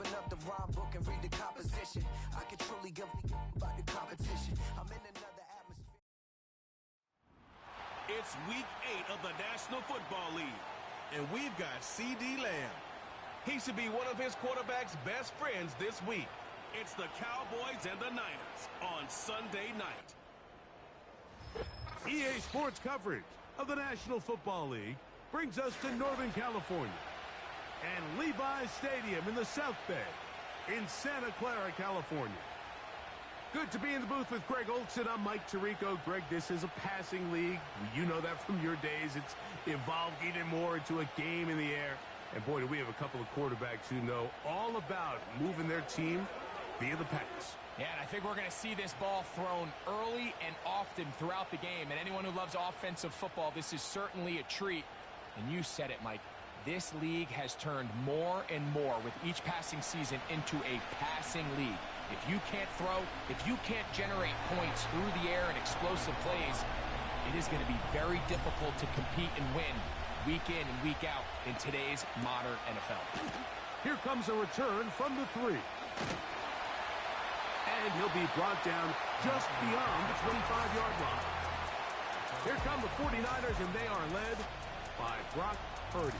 Open up the rhyme book and read the composition. I can truly give about the competition. I'm in another atmosphere. It's week 8 of the National Football League. And we've got C.D. Lamb. He should be one of his quarterback's best friends this week. It's the Cowboys and the Niners on Sunday night. EA Sports coverage of the National Football League brings us to Northern California and Levi's Stadium in the South Bay in Santa Clara, California. Good to be in the booth with Greg Olson. I'm Mike Tirico. Greg, this is a passing league. You know that from your days. It's evolved even more into a game in the air. And boy, do we have a couple of quarterbacks who know all about moving their team via the pass. Yeah, and I think we're going to see this ball thrown early and often throughout the game. And anyone who loves offensive football, this is certainly a treat. And you said it, Mike. This league has turned more and more with each passing season into a passing league. If you can't throw, if you can't generate points through the air and explosive plays, it is going to be very difficult to compete and win week in and week out in today's modern NFL. Here comes a return from the 3. And he'll be brought down just beyond the 25-yard line. Here come the 49ers, and they are led by Brock Purdy.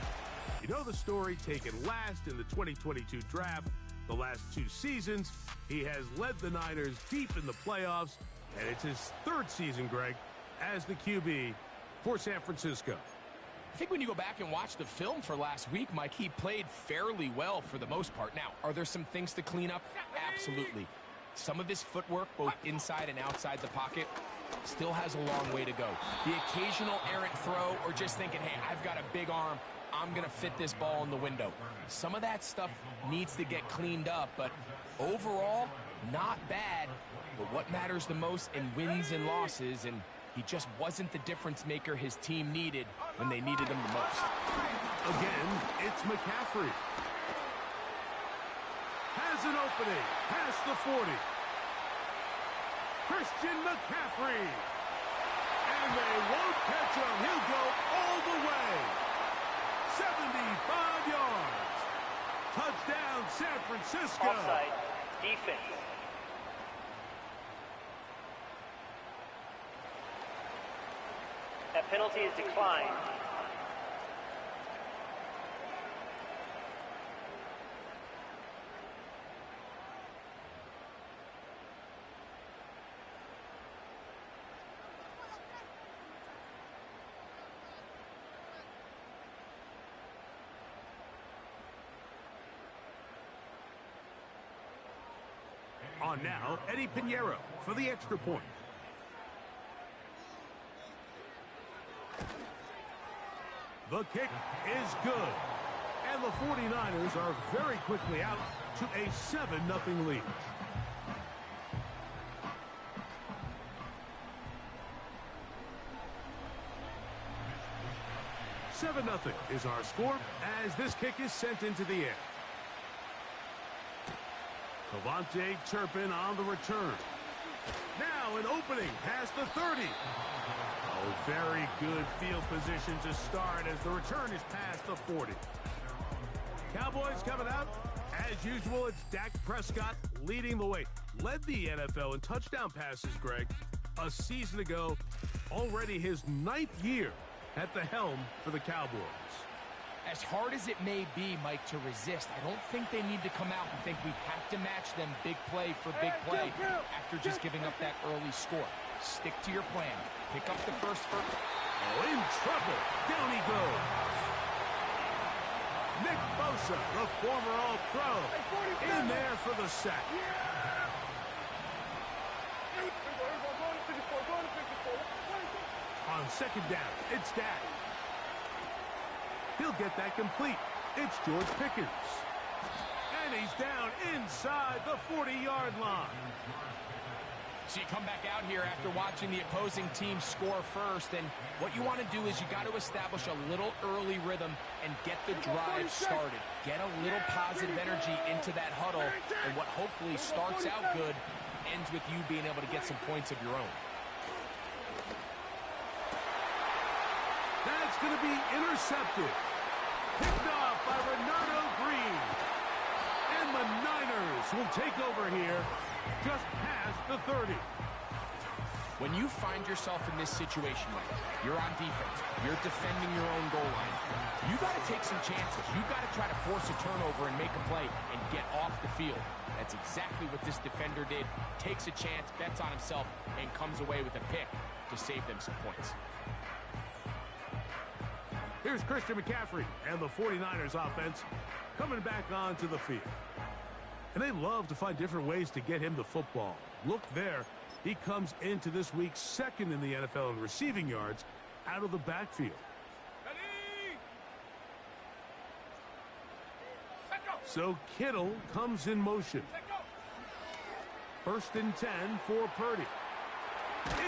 You know the story, taken last in the 2022 draft. The last 2 seasons, he has led the Niners deep in the playoffs, and it's his 3rd season, Greg, as the QB for San Francisco. I think when you go back and watch the film for last week, Mike, he played fairly well for the most part. Now, are there some things to clean up? Absolutely. Some of his footwork, both inside and outside the pocket, still has a long way to go. The occasional errant throw or just thinking, hey, I've got a big arm, I'm going to fit this ball in the window. Some of that stuff needs to get cleaned up, but overall, not bad. But what matters the most in wins and losses, and he just wasn't the difference maker his team needed when they needed him the most. Again, it's McCaffrey. Has an opening past the 40. Christian McCaffrey. And they won't catch him. He'll go all the way. 75 yards. Touchdown, San Francisco. Offside, defense. That penalty is declined. On now, Eddie Pinheiro for the extra point. The kick is good. And the 49ers are very quickly out to a 7-0 lead. $7-0 is our score as this kick is sent into the air. KaVontae Turpin on the return. Now an opening past the 30. Oh, very good field position to start as the return is past the 40. Cowboys coming out. As usual, it's Dak Prescott leading the way. Led the NFL in touchdown passes, Greg, a season ago. Already his 9th year at the helm for the Cowboys. As hard as it may be, Mike, to resist, I don't think they need to come out and think we have to match them big play for big play after just giving up that early score. Stick to your plan. Pick up the first. Oh, in trouble. Down he goes. Nick Bosa, the former All-Pro, in there for the sack. On second down, it's Dak. He'll get that complete. It's George Pickens. And he's down inside the 40-yard line. So you come back out here after watching the opposing team score first, and what you want to do is you got to establish a little early rhythm and get the drive started. Get a little positive energy into that huddle, and what hopefully starts out good ends with you being able to get some points of your own. That's going to be intercepted. Picked off by Renardo Green. And the Chiefs will take over here just past the 30. When you find yourself in this situation, Mike, you're on defense, you're defending your own goal line, you got to take some chances. You got to try to force a turnover and make a play and get off the field. That's exactly what this defender did. Takes a chance, bets on himself, and comes away with a pick to save them some points. Here's Christian McCaffrey and the 49ers offense coming back onto the field. And they love to find different ways to get him the football. Look there. He comes into this week second in the NFL in receiving yards out of the backfield. So Kittle comes in motion. 1st and 10 for Purdy.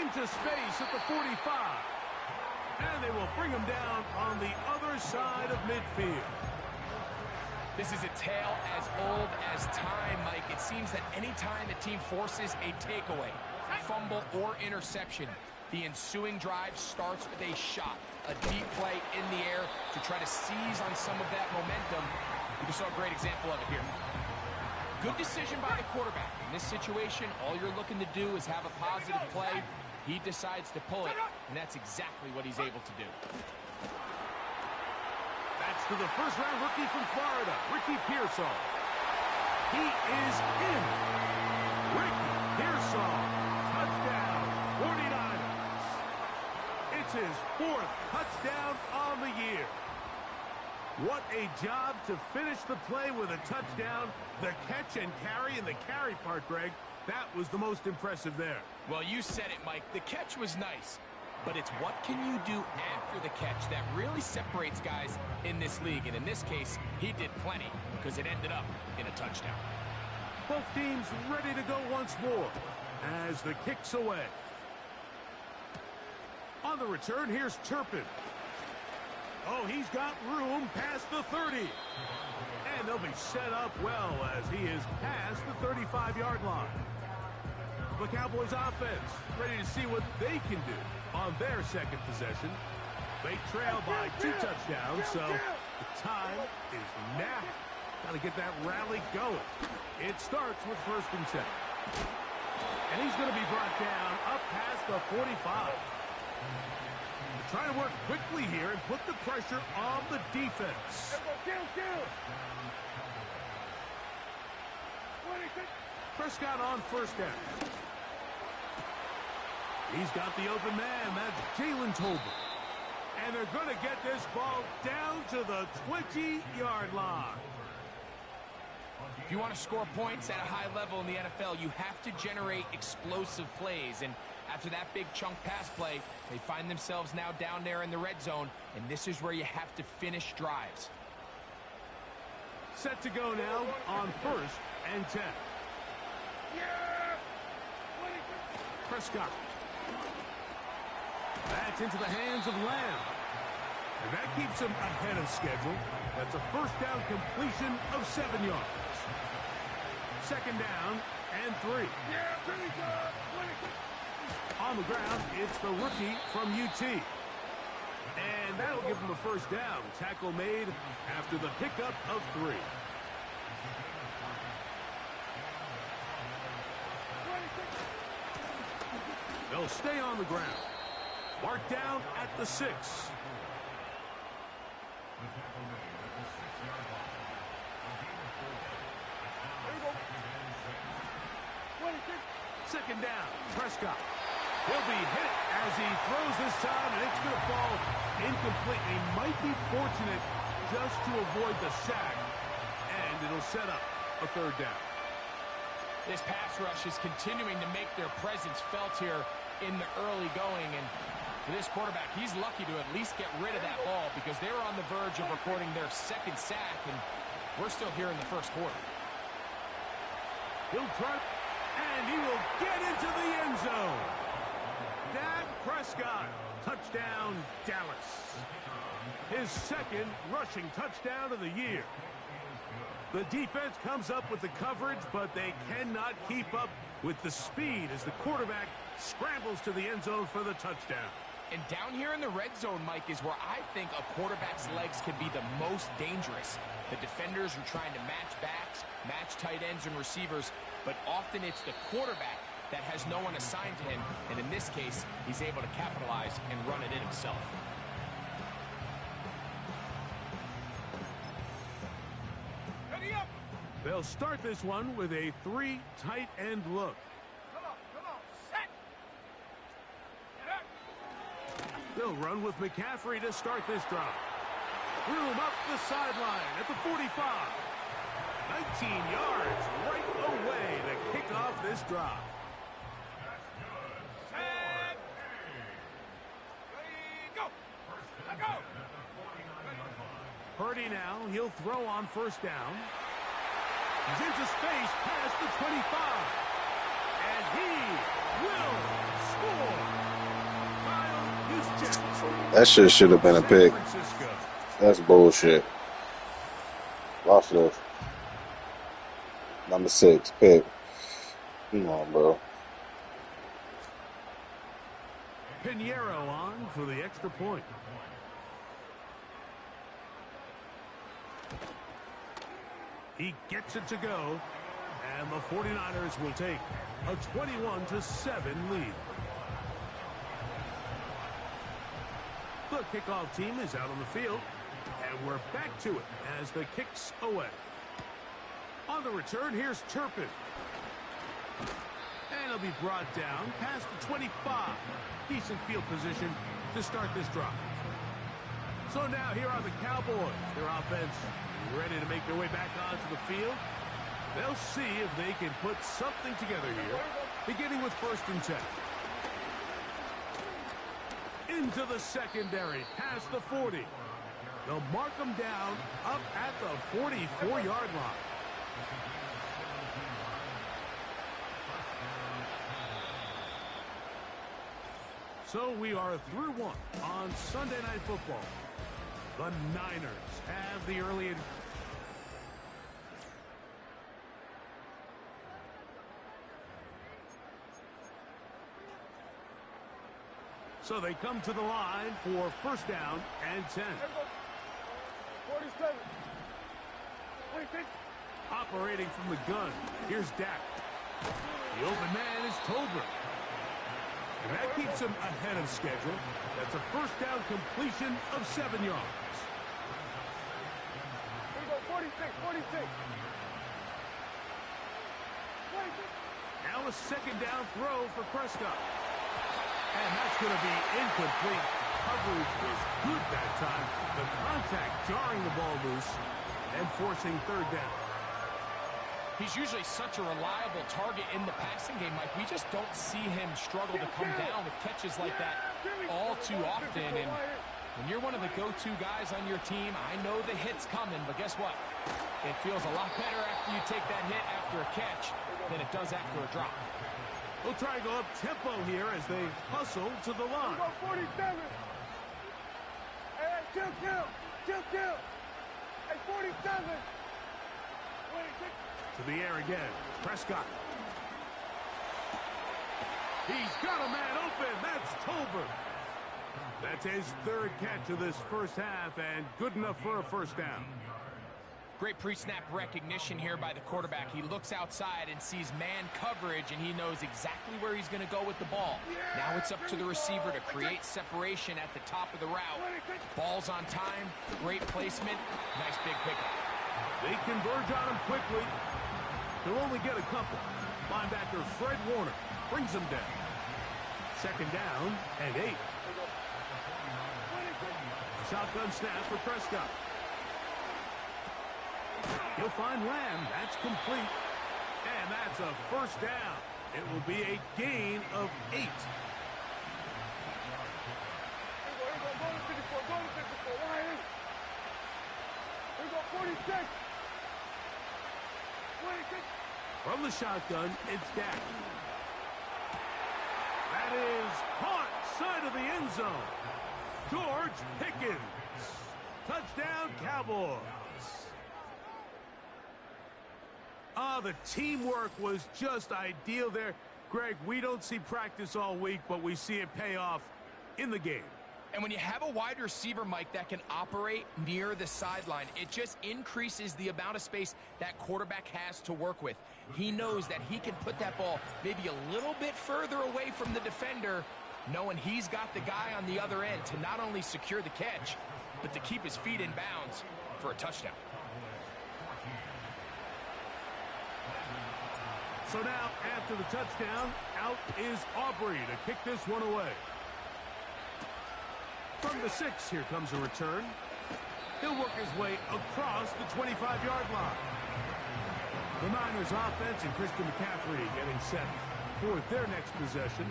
Into space at the 45. And they will bring him down on the other side of midfield. This is a tale as old as time, Mike. It seems that any time a team forces a takeaway, fumble, or interception, the ensuing drive starts with a shot, a deep play in the air to try to seize on some of that momentum. We just saw a great example of it here. Good decision by the quarterback. In this situation, all you're looking to do is have a positive play. He decides to pull it, and that's exactly what he's able to do. That's to the first-round rookie from Florida, Ricky Pearsall. He is in. Ricky Pearsall, touchdown, 49ers. It's his 4th touchdown on the year. What a job to finish the play with a touchdown. The catch and carry, and the carry part, Greg, that was the most impressive there. Well, you said it, Mike. The catch was nice, but it's what can you do after the catch that really separates guys in this league. And in this case, he did plenty because it ended up in a touchdown. Both teams ready to go once more as the kick's away. On the return, here's Turpin. Oh, he's got room past the 30. And they'll be set up well as he is past the 35-yard line. The Cowboys offense ready to see what they can do on their second possession. They trail by 2 touchdowns, so the time is now. Got to get that rally going. It starts with 1st and 10. And he's going to be brought down up past the 45. Trying to work quickly here and put the pressure on the defense. Prescott on 1st down. He's got the open man. That's Jalen Tolbert. And they're going to get this ball down to the 20-yard line. If you want to score points at a high level in the NFL, you have to generate explosive plays. And after that big chunk pass play, they find themselves now down there in the red zone, and this is where you have to finish drives. Set to go now on 1st and 10. Prescott. That's into the hands of Lamb. And that keeps him ahead of schedule. That's a 1st down completion of 7 yards. 2nd down and 3. On the ground, it's the rookie from UT. And that'll give him a 1st down. Tackle made after the pickup of 3. They'll stay on the ground. Marked down at the 6. 2nd down, Prescott. He'll be hit as he throws this time, and it's going to fall incomplete. He might be fortunate just to avoid the sack, and it'll set up a 3rd down. This pass rush is continuing to make their presence felt here in the early going, and for this quarterback, he's lucky to at least get rid of that ball because they were on the verge of recording their 2nd sack, and we're still here in the 1st quarter. He'll try, and he will get into the end zone. Dak Prescott, touchdown, Dallas. His 2nd rushing touchdown of the year. The defense comes up with the coverage, but they cannot keep up with the speed as the quarterback scrambles to the end zone for the touchdown. And down here in the red zone, Mike, is where I think a quarterback's legs can be the most dangerous. The defenders are trying to match backs, match tight ends and receivers, but often it's the quarterback that has no one assigned to him, and in this case, he's able to capitalize and run it in himself. They'll start this one with a 3 tight end look. They'll run with McCaffrey to start this drive. Room up the sideline at the 45. 19 yards right away to kick off this drive. Purdy now, he'll throw on first down. He's into space past the 25. And he will score. That shit should have been a pick. That's bullshit. Watch this. Number 6, pick. Come on, bro. Pinheiro on for the extra point. He gets it to go, and the 49ers will take a 21-7 lead. The kickoff team is out on the field, and we're back to it as the kick's away. On the return, here's Turpin. And he'll be brought down past the 25. Decent field position to start this drive. So now here are the Cowboys. Their offense ready to make their way back onto the field. They'll see if they can put something together here, beginning with 1st and 10. Into the secondary, past the 40. They'll mark them down up at the 44-yard line. So we are through one on Sunday Night Football. The Niners have the early. So they come to the line for 1st down and 10. 47. Operating from the gun, here's Dak. The open man is Tolbert. And that keeps him ahead of schedule. That's a 1st down completion of 7 yards. Here we go, 46. Now a 2nd down throw for Prescott. And that's going to be incomplete. Coverage was good that time. The contact jarring the ball loose and forcing 3rd down. He's usually such a reliable target in the passing game, Mike. We just don't see him struggle to come down with catches like that all too often. And when you're one of the go-to guys on your team, I know the hit's coming, but guess what? It feels a lot better after you take that hit after a catch than it does after a drop. We'll try to go up tempo here as they hustle to the line. 47. Hey, chill. Hey, 47. To the air again. Prescott. He's got a man open. That's Tolbert. That's his 3rd catch of this 1st half, and good enough for a 1st down. Great pre-snap recognition here by the quarterback. He looks outside and sees man coverage, and he knows exactly where he's going to go with the ball. Now it's up to the receiver to create separation at the top of the route. Ball's on time, great placement, nice big pickup. They converge on him quickly. They'll only get a couple. Linebacker Fred Warner brings them down. 2nd down and 8. Shotgun snap for Prescott. He'll find Lamb. That's complete. And that's a 1st down. It will be a gain of 8. Here we go, 46. From the shotgun, it's Dak. That is caught side of the end zone. George Pickens. Touchdown, Cowboys. The teamwork was just ideal there. Greg, we don't see practice all week, but we see it pay off in the game. And when you have a wide receiver, Mike, that can operate near the sideline, it just increases the amount of space that quarterback has to work with. He knows that he can put that ball maybe a little bit further away from the defender, knowing he's got the guy on the other end to not only secure the catch, but to keep his feet in bounds for a touchdown. So now, after the touchdown, out is Aubrey to kick this one away. From the 6, here comes a return. He'll work his way across the 25-yard line. The Niners offense and Christian McCaffrey getting set for their next possession.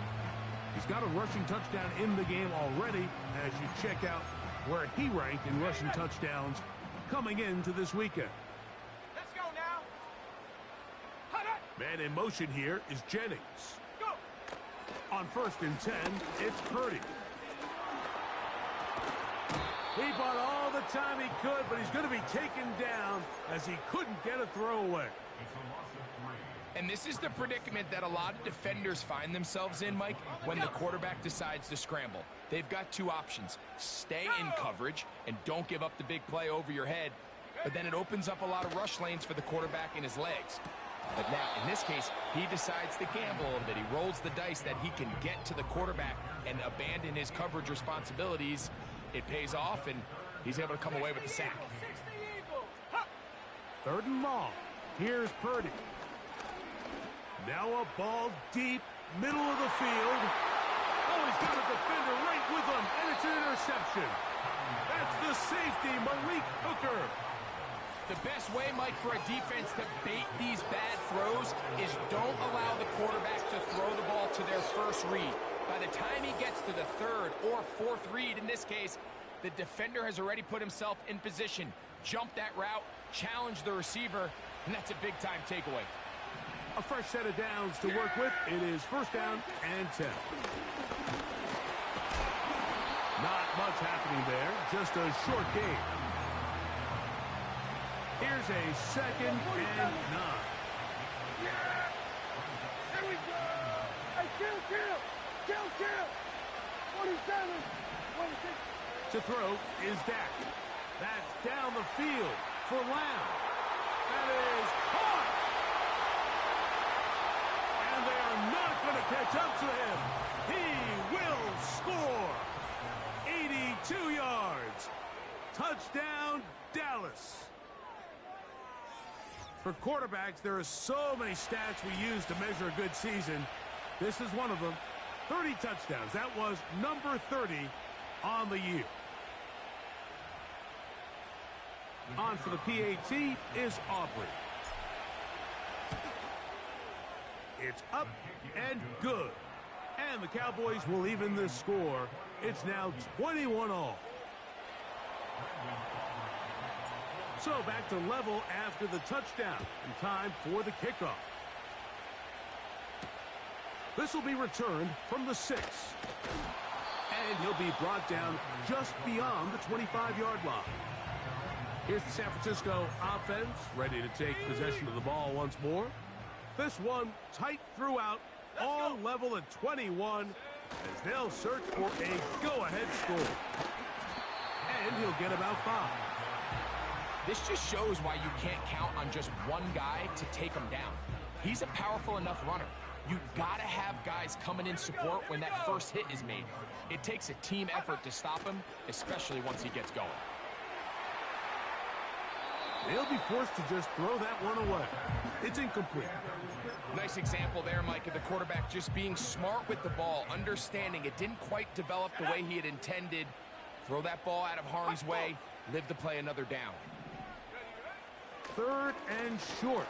He's got a rushing touchdown in the game already as you check out where he ranked in rushing touchdowns coming into this weekend. Let's go now. Man in motion here is Jennings. Go. On 1st and 10, it's Purdy. He bought all the time he could, but he's going to be taken down as he couldn't get a throw away. And this is the predicament that a lot of defenders find themselves in, Mike, when the quarterback decides to scramble. They've got two options. Stay in coverage and don't give up the big play over your head, but then it opens up a lot of rush lanes for the quarterback and his legs. But now, in this case, he decides to gamble a little bit. He rolls the dice that he can get to the quarterback and abandon his coverage responsibilities. It pays off, and he's able to come away with the sack. 3rd and long. Here's Purdy. Now a ball deep, middle of the field. Oh, he's got a defender right with him, and it's an interception. That's the safety, Malik Hooker. The best way, Mike, for a defense to bait these bad throws is don't allow the quarterback to throw the ball to their first read. By the time he gets to the 3rd or 4th read, in this case, the defender has already put himself in position, jump that route, challenge the receiver, and that's a big-time takeaway. A fresh set of downs to work with. It is 1st down and 10. Not much happening there, just a short game. Here's a 2nd and 9. Here we go. Hey, kill. 47. 26. To throw is Dak. That's down the field for Lamb. That is caught. And they are not going to catch up to him. He will score. 82 yards. Touchdown, Dallas. For quarterbacks, there are so many stats we use to measure a good season. This is one of them. 30 touchdowns. That was number 30 on the year. On for the PAT is Aubrey. It's up and good. And the Cowboys will even this score. It's now 21-all. So back to level after the touchdown. And time for the kickoff. This will be returned from the 6. And he'll be brought down just beyond the 25-yard line. Here's the San Francisco offense, ready to take possession of the ball once more. This one tight throughout, all level at 21, as they'll search for a go-ahead score. And he'll get about 5. This just shows why you can't count on just one guy to take him down. He's a powerful enough runner. You've got to have guys coming in support when that first hit is made. It takes a team effort to stop him, especially once he gets going. They'll be forced to just throw that one away. It's incomplete. Nice example there, Mike, of the quarterback just being smart with the ball, understanding it didn't quite develop the way he had intended. Throw that ball out of harm's way, live to play another down. 3rd and short.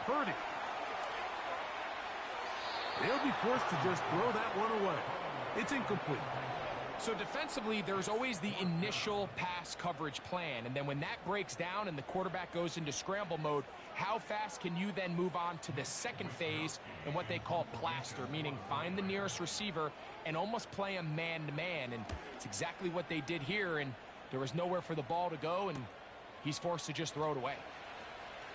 Purdy. They'll be forced to just throw that one away. It's incomplete. So defensively, there's always the initial pass coverage plan, and then when that breaks down and the quarterback goes into scramble mode, how fast can you then move on to the second phase and what they call plaster, meaning find the nearest receiver and almost play him man-to-man, and it's exactly what they did here, and there was nowhere for the ball to go, and he's forced to just throw it away.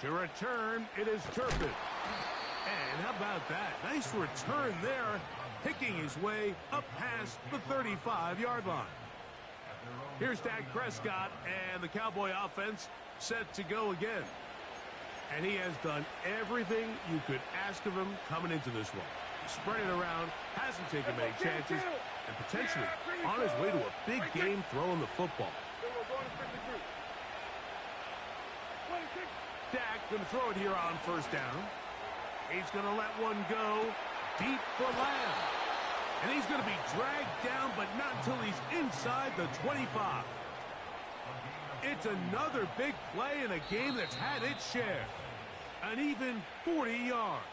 To return, it is Turpin. And how about that? Nice return there. picking his way up past the 35-yard line. Here's Dak Prescott, and the Cowboy offense set to go again. And he has done everything you could ask of him coming into this one. Spread it around, hasn't taken many chances, and potentially on his way to a big game throwing the football. Dak going to throw it here on first down. He's going to let one go deep for Lamb. And he's going to be dragged down, but not until he's inside the 25. It's another big play in a game that's had its share. An even 40 yards.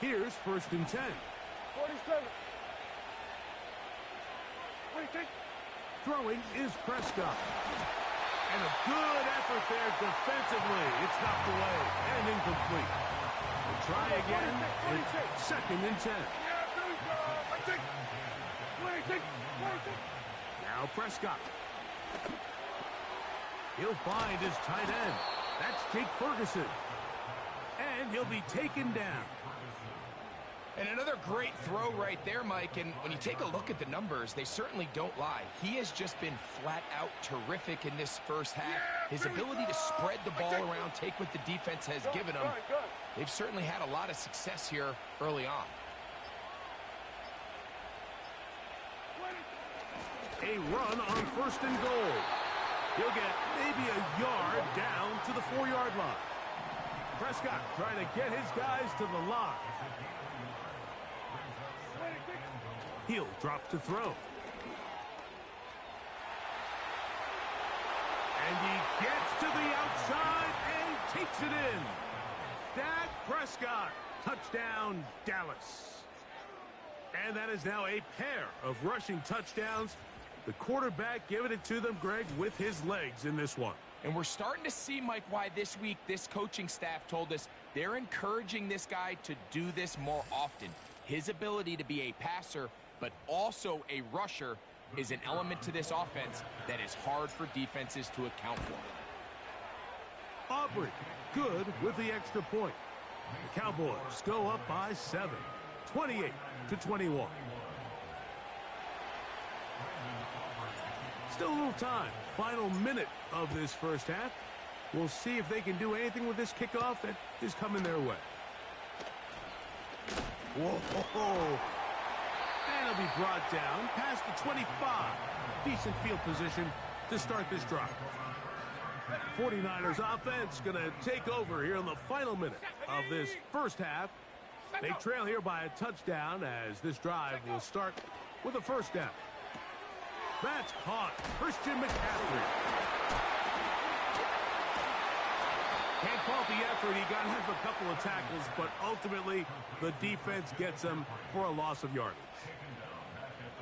Here's first and 10. 47. 26. Throwing is Prescott. And a good effort there defensively. It's knocked away and incomplete. We'll try again. It's second and 10. Yeah, 26. 26. Now Prescott. He'll find his tight end. That's Jake Ferguson. And he'll be taken down. And another great throw right there, Mike. And when you take a look at the numbers, they certainly don't lie. He has just been flat out terrific in this first half. His ability to spread the ball around, take what the defense has given him. They've certainly had a lot of success here early on. A run on first and goal. He'll get maybe a yard down to the 4-yard line. Prescott trying to get his guys to the line. He'll drop to throw. And he gets to the outside and takes it in. Dak Prescott, touchdown Dallas. And that is now a pair of rushing touchdowns. The quarterback giving it to them, Greg, with his legs in this one. And we're starting to see, Mike, why this week this coaching staff told us they're encouraging this guy to do this more often. His ability to be a passer, but also a rusher, is an element to this offense that is hard for defenses to account for. Aubrey, good with the extra point. The Cowboys go up by 7, 28-21. Still a little time. Final minute of this first half. We'll see if they can do anything with this kickoff that is coming their way. Whoa. And it'll be brought down past the 25. Decent field position to start this drive. 49ers offense going to take over here in the final minute of this first half. They trail here by a touchdown as this drive will start with a first down. That's caught. Christian McCaffrey. Can't fault the effort. He got him for a couple of tackles, but ultimately the defense gets him for a loss of yardage.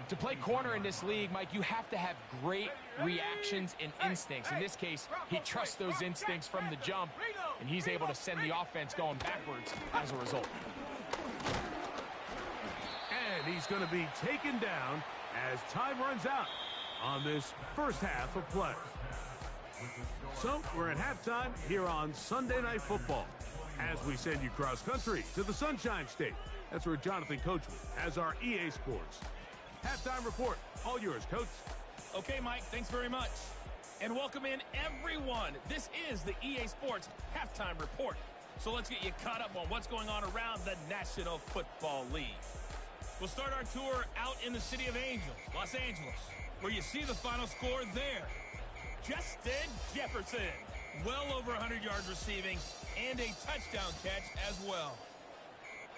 To play corner in this league, Mike, you have to have great reactions and instincts. In this case, he trusts those instincts from the jump, and he's able to send the offense going backwards as a result. And he's going to be taken down as time runs out on this first half of play. So we're at halftime here on Sunday Night Football as we send you cross country to the Sunshine State. That's where Jonathan Coachman has our EA Sports halftime report. All yours, Coach. Okay, Mike, thanks very much. And welcome in, everyone. This is the EA Sports halftime report. So let's get you caught up on what's going on around the National Football League. We'll start our tour out in the city of Angels, Los Angeles, where you see the final score there. Justin Jefferson, well over 100 yards receiving and a touchdown catch as well.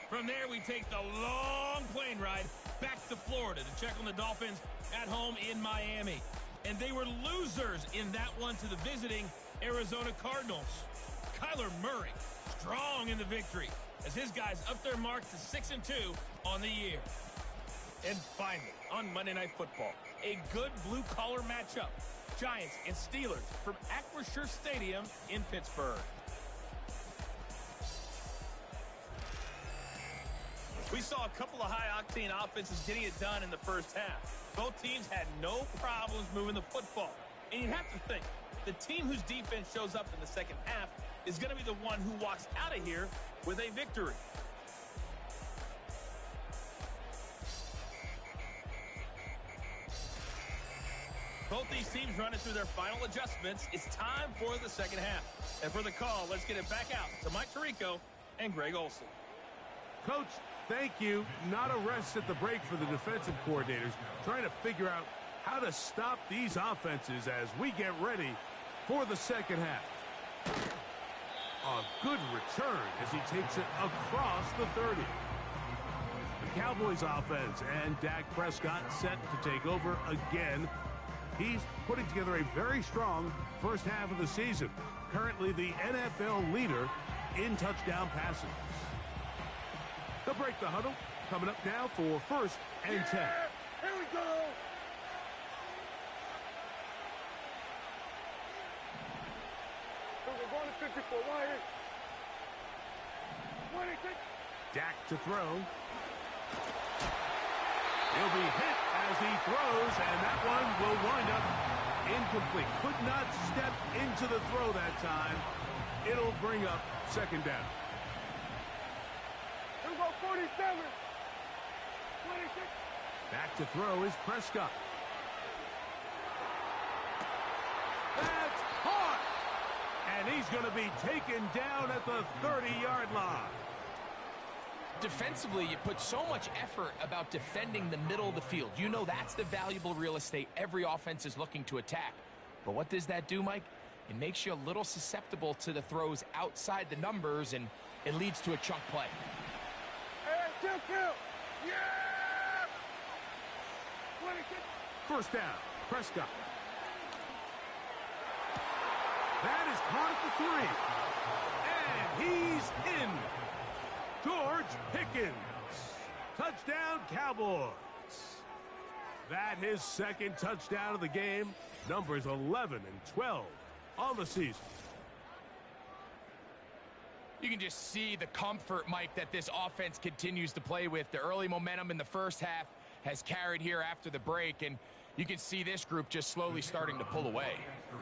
From there, we take the long plane ride back to Florida to check on the Dolphins at home in Miami. And they were losers in that one to the visiting Arizona Cardinals. Kyler Murray, strong in the victory as his guys up their mark to 6-2 on the year. And finally, on Monday Night Football, a good blue-collar matchup. Giants and Steelers from Acrisure Stadium in Pittsburgh. We saw a couple of high-octane offenses getting it done in the first half. Both teams had no problems moving the football. And you have to think, the team whose defense shows up in the second half is going to be the one who walks out of here with a victory. Both these teams running through their final adjustments. It's time for the second half. And for the call, let's get it back out to Mike Tirico and Greg Olsen. Coach, thank you. Not a rest at the break for the defensive coordinators, trying to figure out how to stop these offenses as we get ready for the second half. A good return as he takes it across the 30. The Cowboys offense and Dak Prescott set to take over again. He's putting together a very strong first half of the season. Currently the NFL leader in touchdown passes. They'll break the huddle. Coming up now for first and 10. Here we go. We're going to 54 wide. 26. Dak to throw. He'll be hit as he throws, and that one will wind up incomplete. Could not step into the throw that time. It'll bring up second down. Here we go, 47. 26. Back to throw is Prescott. That's caught! And he's going to be taken down at the 30-yard line. Defensively, you put so much effort about defending the middle of the field. You know that's the valuable real estate every offense is looking to attack. But what does that do, Mike? It makes you a little susceptible to the throws outside the numbers, and it leads to a chunk play. Hey, kill. Yeah! 26. First down, Prescott. That is caught at the 3. And he's in. George Pickens. Touchdown, Cowboys. That his second touchdown of the game. Numbers 11 and 12 on the season. You can just see the comfort, Mike, that this offense continues to play with. The early momentum in the first half has carried here after the break, and you can see this group just slowly starting to pull away.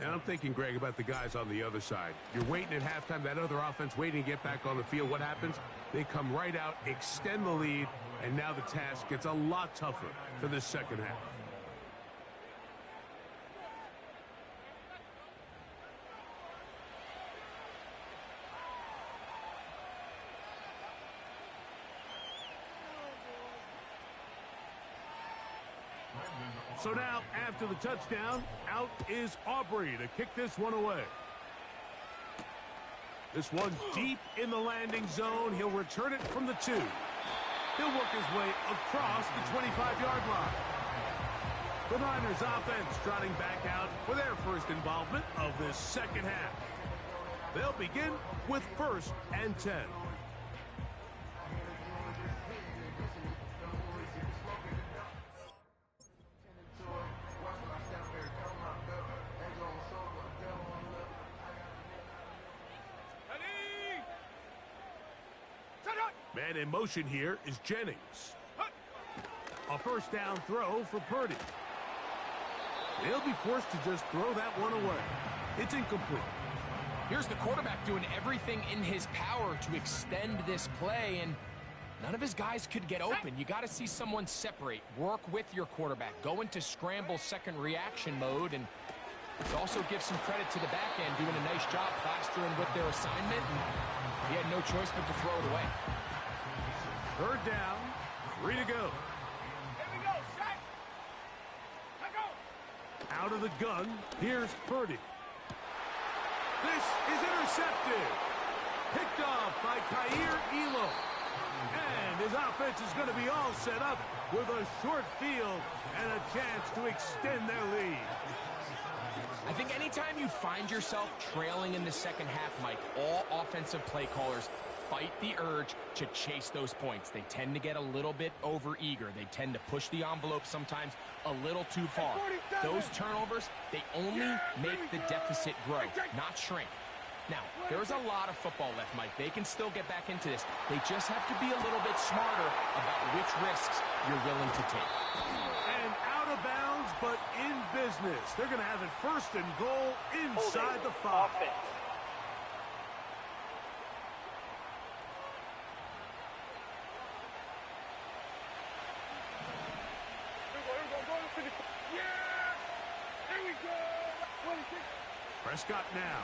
And I'm thinking, Greg, about the guys on the other side. You're waiting at halftime, that other offense waiting to get back on the field. What happens? They come right out, extend the lead, and now the task gets a lot tougher for this second half. So now, after the touchdown, out is Aubrey to kick this one away. This one deep in the landing zone. He'll return it from the 2. He'll work his way across the 25-yard line. The Niners offense trotting back out for their first involvement of this second half. They'll begin with first and 10. Man in motion here is Jennings. A first down throw for Purdy. He'll be forced to just throw that one away. It's incomplete. Here's the quarterback doing everything in his power to extend this play, and none of his guys could get open. You got to see someone separate, work with your quarterback, go into scramble second reaction mode, and also give some credit to the back end doing a nice job plastering with their assignment, and he had no choice but to throw it away. Third down, 3 to go. Here we go, set. Let go. Out of the gun, here's Purdy. This is intercepted. Picked off by Kaiir Elam. And his offense is going to be all set up with a short field and a chance to extend their lead. I think anytime you find yourself trailing in the second half, Mike, all offensive play callers fight the urge to chase those points. They tend to get a little bit overeager. They tend to push the envelope sometimes a little too far. Those turnovers, they only make the deficit grow, not shrink. Now, there's a lot of football left, Mike. They can still get back into this. They just have to be a little bit smarter about which risks you're willing to take. And out of bounds, but in business. They're going to have it first and goal inside the 5. Offense. Prescott now.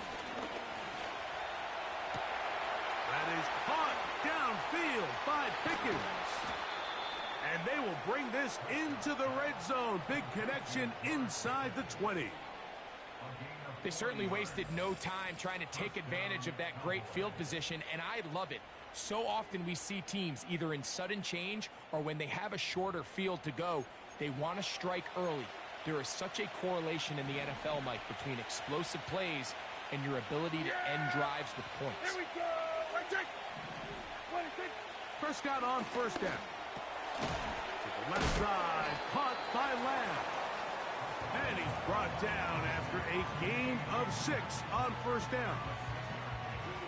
That is caught downfield by Pickens. And they will bring this into the red zone. Big connection inside the 20. They certainly wasted no time trying to take advantage of that great field position, and I love it. So often we see teams either in sudden change or when they have a shorter field to go, they want to strike early. There is such a correlation in the NFL, Mike, between explosive plays and your ability to end drives with points. Here we go. Prescott on first down. To the left side, caught by Lamb. And he's brought down after a gain of 6 on first down.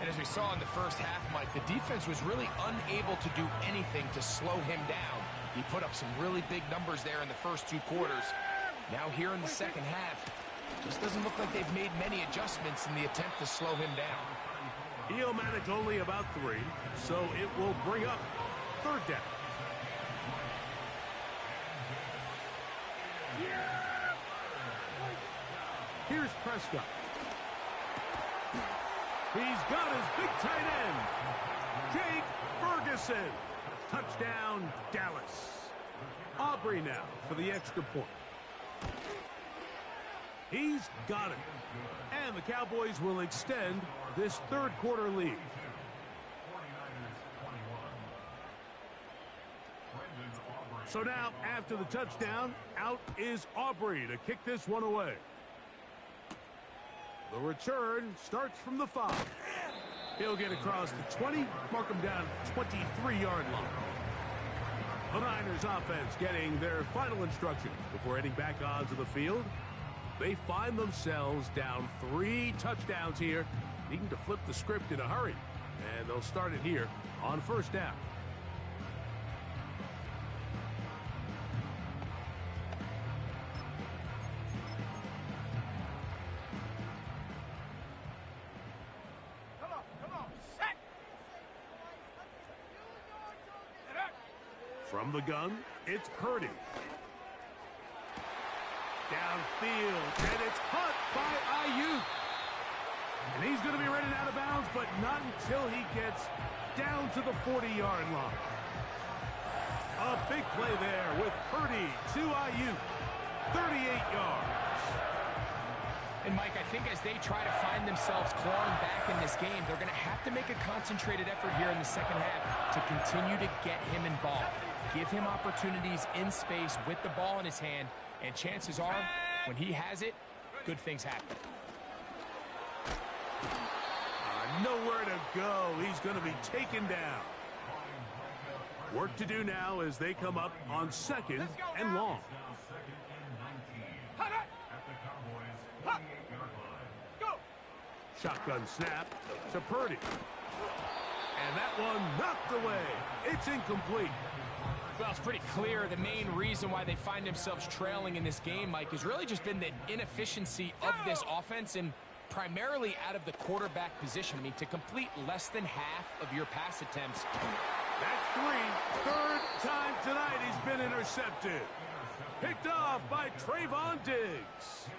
And as we saw in the first half, Mike, the defense was really unable to do anything to slow him down. He put up some really big numbers there in the first 2 quarters. Now here in the second half, just doesn't look like they've made many adjustments in the attempt to slow him down. He'll manage only about 3, so it will bring up third down. Here's Prescott. He's got his big tight end, Jake Ferguson. Touchdown, Dallas. Aubrey now for the extra point. He's got it. And the Cowboys will extend this third quarter lead. So now, after the touchdown, out is Aubrey to kick this one away. The return starts from the 5. He'll get across the 20, mark him down at the 23-yard line. The Niners offense getting their final instructions before heading back onto the field. They find themselves down 3 touchdowns here, needing to flip the script in a hurry. And they'll start it here on first down. From the gun, it's Purdy. Downfield, and it's caught by Ayuk. And he's going to be running out of bounds, but not until he gets down to the 40-yard line. A big play there with Purdy to Ayuk. 38 yards. And, Mike, I think as they try to find themselves clawing back in this game, they're going to have to make a concentrated effort here in the second half to continue to get him involved. Give him opportunities in space with the ball in his hand, and chances are, when he has it, good things happen. Nowhere to go. He's going to be taken down. Work to do now as they come up on second and long. Shotgun snap to Purdy. And that one knocked away. It's incomplete. Well, it's pretty clear the main reason why they find themselves trailing in this game, Mike, has really just been the inefficiency of this offense and primarily out of the quarterback position. I mean, to complete less than half of your pass attempts. That's 3. Third time tonight he's been intercepted. Picked off by Trayvon Diggs.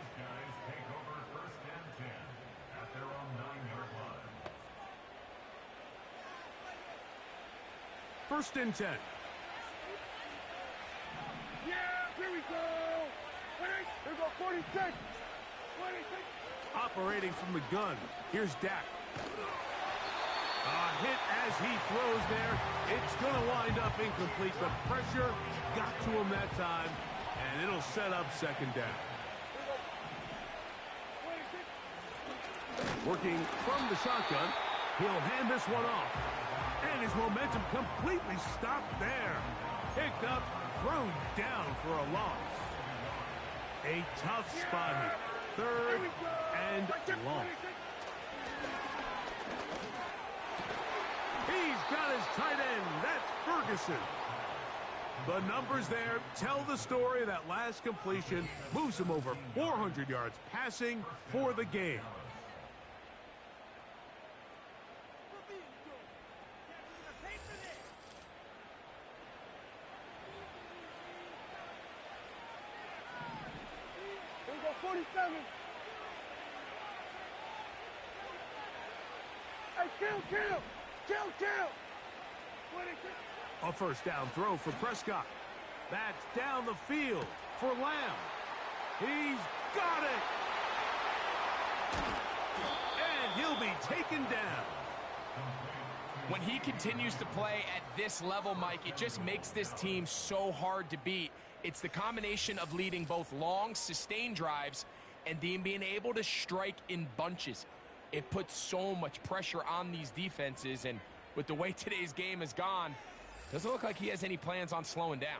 First and 10. Yeah, here we go. Here we go, 46. 26. Operating from the gun. Here's Dak. A hit as he throws there. It's going to wind up incomplete. The pressure got to him that time, and it'll set up second down. Working from the shotgun, he'll hand this one off. And his momentum completely stopped there. Picked up, thrown down for a loss. A tough spot here. Third and long. He's got his tight end. That's Ferguson. The numbers there tell the story. That last completion moves him over 400 yards passing for the game. Hey, kill! Kill! 26. A first down throw for Prescott. That's down the field for Lamb. He's got it. And he'll be taken down. When he continues to play at this level, Mike, it just makes this team so hard to beat. It's the combination of leading both long, sustained drives and being able to strike in bunches. It puts so much pressure on these defenses, and with the way today's game has gone, doesn't look like he has any plans on slowing down.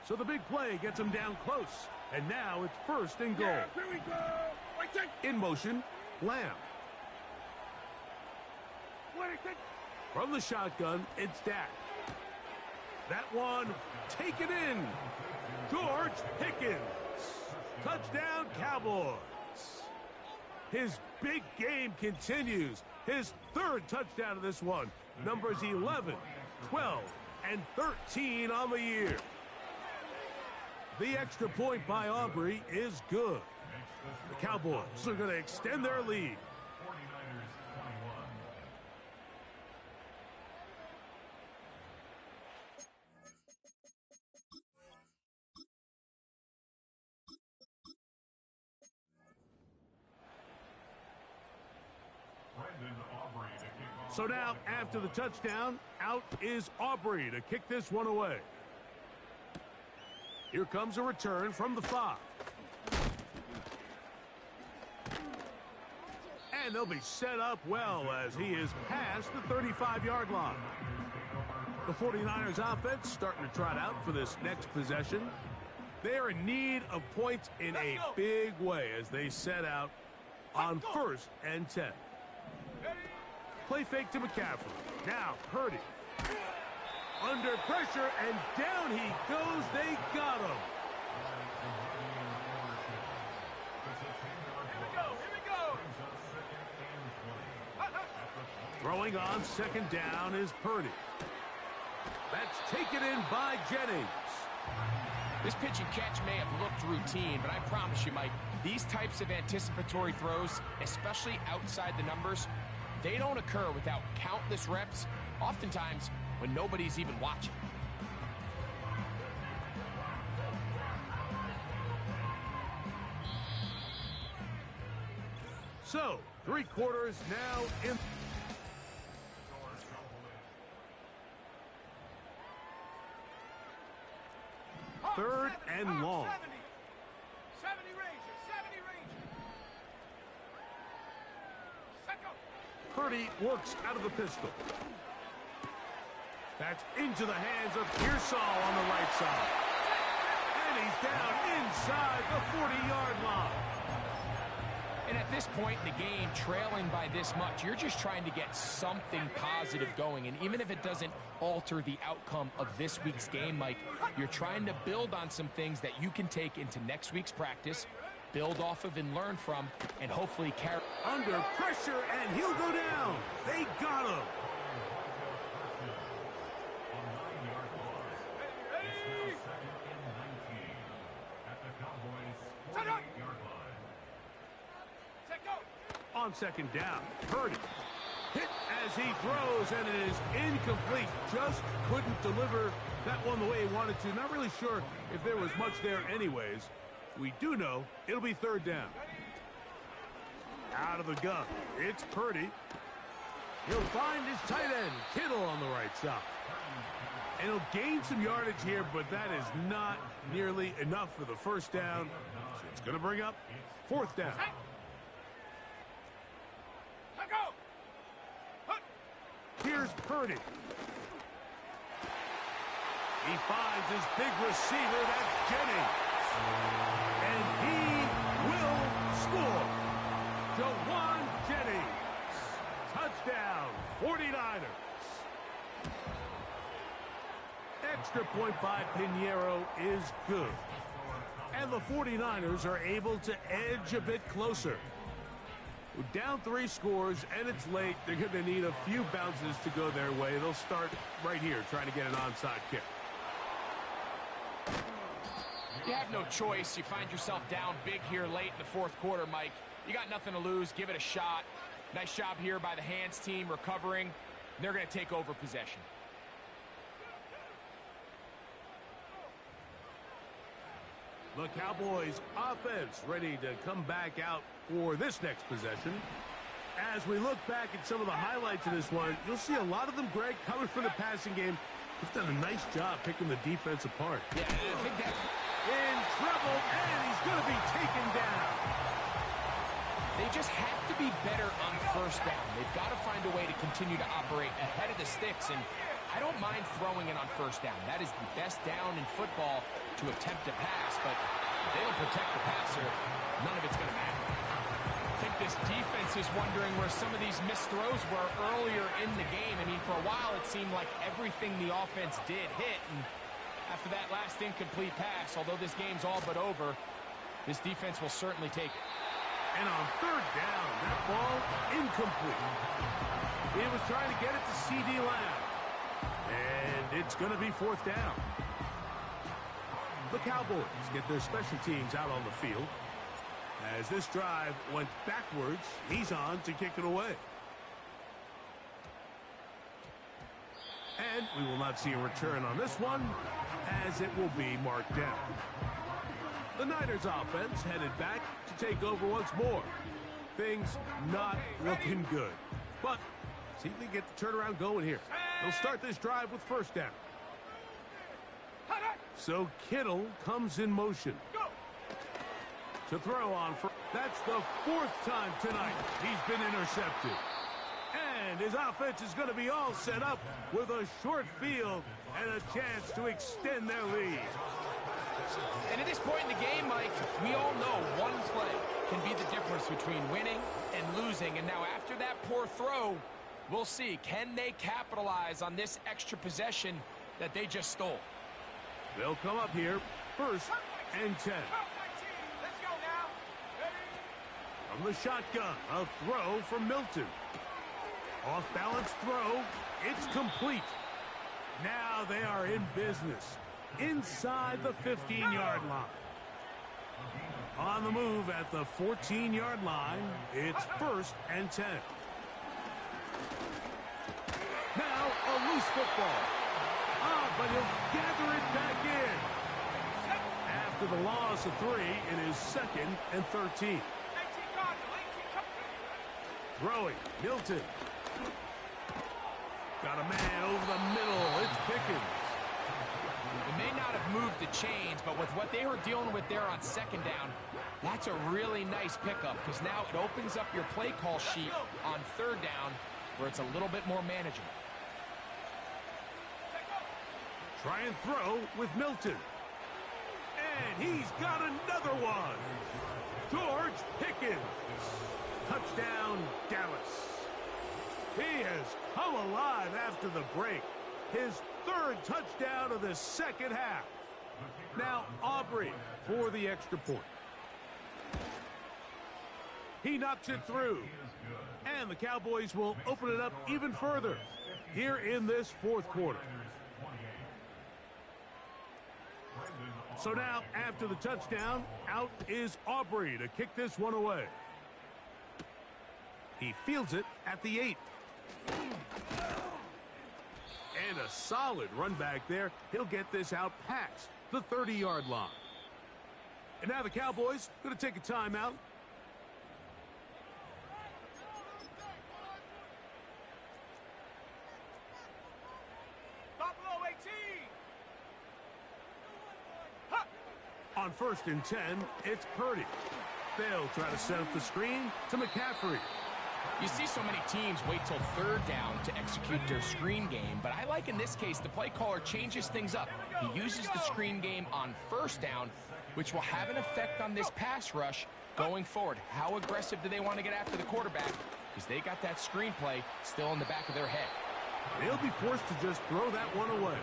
So the big play gets him down close. And now it's first and goal. Yeah, here we go. In motion, Lamb. 26. From the shotgun, it's Dak. That one, taken in. George Pickens. Touchdown, Cowboys. His big game continues. His third touchdown of this one. Numbers 11, 12, and 13 on the year. The extra point by Aubrey is good. The Cowboys are going to extend their lead. So now, after the touchdown, out is Aubrey to kick this one away. Here comes a return from the 5. And they'll be set up well as he is past the 35-yard line. The 49ers offense starting to trot out for this next possession. They are in need of points in a big way as they set out on 1st and 10. Play fake to McCaffrey. Now Purdy. Under pressure, and down he goes. They got him. Here we go. Throwing on 2nd down is Purdy. That's taken in by Jennings. This pitch and catch may have looked routine, but I promise you, Mike, these types of anticipatory throws, especially outside the numbers, they don't occur without countless reps, oftentimes when nobody's even watching. So, 3 quarters now in. Third and long. 70 Ranger. Set go. Purdy works out of the pistol. That's into the hands of Pearsall on the right side. And he's down inside the 40-yard line. And at this point in the game, trailing by this much, you're just trying to get something positive going. And even if it doesn't alter the outcome of this week's game, Mike, you're trying to build on some things that you can take into next week's practice, build off of and learn from, and hopefully carry. Under pressure, and he'll go down. They got him. On 2nd down, Purdy hit as he throws, and it is incomplete. Just couldn't deliver that one the way he wanted to. Not really sure if there was much there anyways. We do know it'll be 3rd down. Out of the gun, it's Purdy. He'll find his tight end, Kittle, on the right side. And he'll gain some yardage here, but that is not nearly enough for the 1st down. So it's going to bring up 4th down. Here's Purdy. He finds his big receiver, that's Jennings. And he will score. Jawan Jennings. Touchdown, 49ers. Extra point by Pinheiro is good. And the 49ers are able to edge a bit closer. Down 3 scores, and it's late. They're going to need a few bounces to go their way. They'll start right here trying to get an onside kick. You have no choice. You find yourself down big here late in the 4th quarter, Mike. You got nothing to lose. Give it a shot. Nice job here by the hands team recovering. They're going to take over possession. The Cowboys offense ready to come back out for this next possession. As we look back at some of the highlights of this one, you'll see a lot of them, Greg, coming from the passing game. He's done a nice job picking the defense apart. Yeah, I think that's in trouble, and he's going to be taken down. They just have to be better on first down. They've got to find a way to continue to operate ahead of the sticks, and I don't mind throwing it on first down. That is the best down in football to attempt a pass, but if they don't protect the passer, none of it's going to matter. I think this defense is wondering where some of these missed throws were earlier in the game. I mean, for a while it seemed like everything the offense did hit, and after that last incomplete pass, although this game's all but over, this defense will certainly take it. And on third down, that ball incomplete. He was trying to get it to C.D. Lamb. And it's going to be fourth down. The Cowboys get their special teams out on the field. As this drive went backwards, he's on to kick it away. And we will not see a return on this one, as it will be marked down. The Niners offense headed back to take over once more. Things not looking good. But see if they get the turnaround going here. They'll start this drive with first down. So Kittle comes in motion. To throw on for that's the fourth time tonight he's been intercepted. And his offense is going to be all set up with a short field and a chance to extend their lead. And at this point in the game, Mike, we all know one play can be the difference between winning and losing. And now after that poor throw, we'll see. Can they capitalize on this extra possession that they just stole? They'll come up here first and 10. From the shotgun, a throw from Milton. Off-balance throw. It's complete. Now they are in business inside the 15-yard line. On the move at the 14-yard line, it's first and 10. Now a loose football. But he'll gather it back in. After the loss of 3, it is second and 13. Throwing, Milton. Got a man over the middle. It's Pickens. They may not have moved the chains, but with what they were dealing with there on second down, that's a really nice pickup because now it opens up your play call sheet on third down where it's a little bit more manageable. Try and throw with Milton. And he's got another one. George Pickens. Touchdown, Dallas. He has come alive after the break. His third touchdown of the second half. Now Aubrey for the extra point. He knocks it through. And the Cowboys will open it up even further here in this fourth quarter. So now, after the touchdown, out is Aubrey to kick this one away. He fields it at the 8. And a solid run back there. He'll get this out past the 30-yard line. And now the Cowboys going to take a timeout. On first and 10, it's Purdy. They'll try to set up the screen to McCaffrey. You see so many teams wait till third down to execute their screen game, but I like in this case the play caller changes things up. He uses the screen game on first down, which will have an effect on this pass rush going forward. How aggressive do they want to get after the quarterback? Because they got that screenplay still in the back of their head. They'll be forced to just throw that one away.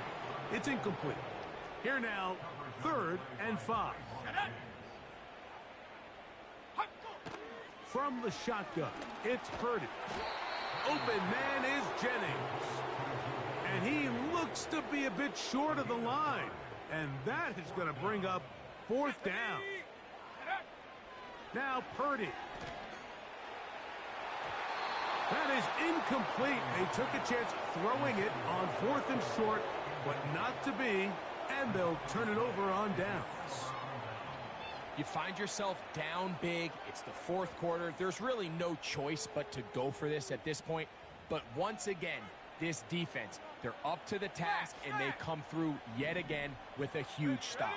It's incomplete. Here now, 3rd and 5. From the shotgun, it's Purdy. Open man is Jennings. And he looks to be a bit short of the line. And that is going to bring up 4th down. Now Purdy. That is incomplete. They took a chance throwing it on 4th and short, but not to be, and they'll turn it over on downs. You find yourself down big. It's the 4th quarter. There's really no choice but to go for this at this point. But once again, this defense, they're up to the task, and they come through yet again with a huge stop.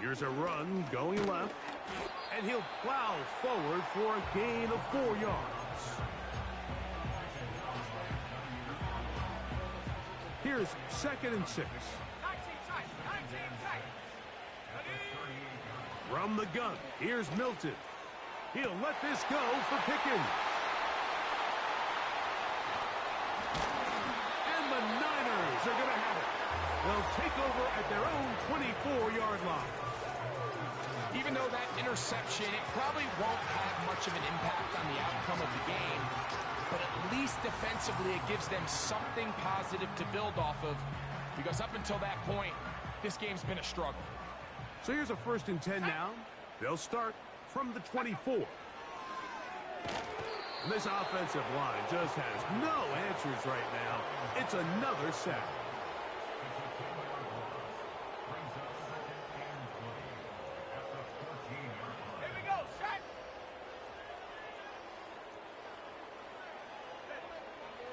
Here's a run going left, and he'll plow forward for a gain of 4 yards. Here's 2nd and 6. From the gun, here's Milton. He'll let this go for Pickens. And the Niners are going to have it. They'll take over at their own 24-yard line. Even though that interception, it probably won't have much of an impact on the outcome of the game, but at least defensively it gives them something positive to build off of, because up until that point, this game's been a struggle. So here's a 1st and 10 now. They'll start from the 24. And this offensive line just has no answers right now. It's another sack. Here we go, set.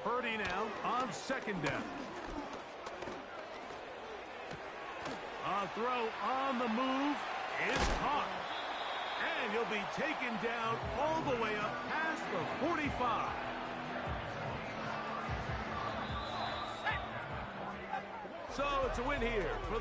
Purdy now on 2nd down. A throw on the move is caught. And he'll be taken down all the way up past the 45. So it's a win here for